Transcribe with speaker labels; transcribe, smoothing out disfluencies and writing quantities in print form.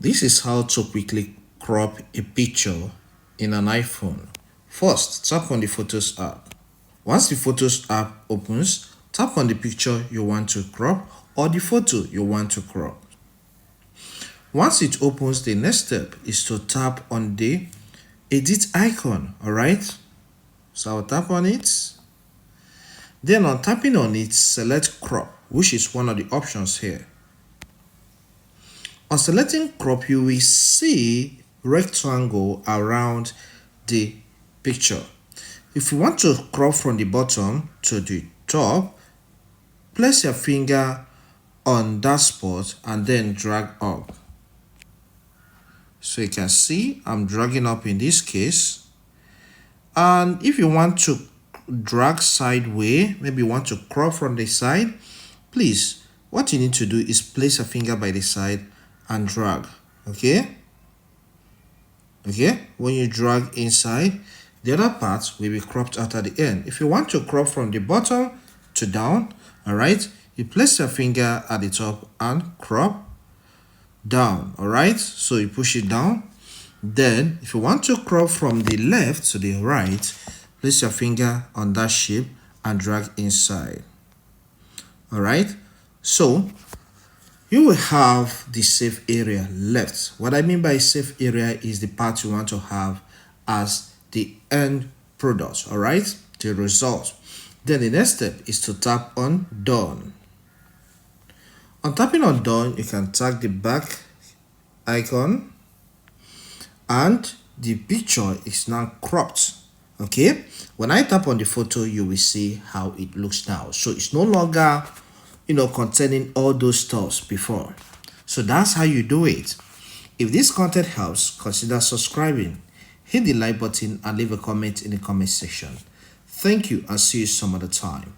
Speaker 1: This is how to quickly crop a picture in an iPhone. First, tap on the Photos app. Once the Photos app opens, tap on the picture you want to crop or the photo you want to crop. Once it opens, the next step is to tap on the edit icon, alright? So I'll tap on it. Then on tapping on it, select crop, which is one of the options here. On selecting crop, you will see rectangle around the picture. If you want to crop from the bottom to the top, place your finger on that spot and then drag up. So you can see I'm dragging up in this case. And if you want to drag sideways, maybe you want to crop from the side, please, what you need to do is place a finger by the side and drag. Okay, when you drag inside, the other part will be cropped out at the end. If you want to crop from the bottom to down, all right, you place your finger at the top and crop down. All right, so you push it down. Then if you want to crop from the left to the right, place your finger on that shape and drag inside. All right, so you will have the safe area left. What I mean by safe area is the part you want to have as the end product, all right, the result. Then the next step is to tap on done. On tapping on done, you can tag the back icon and the picture is now cropped. Okay, when I tap on the photo, you will see how it looks now. So it's no longer containing all those stuffs before. So that's how you do it. If this content helps, consider subscribing, hit the like button and leave a comment in the comment section. Thank you and see you some other time.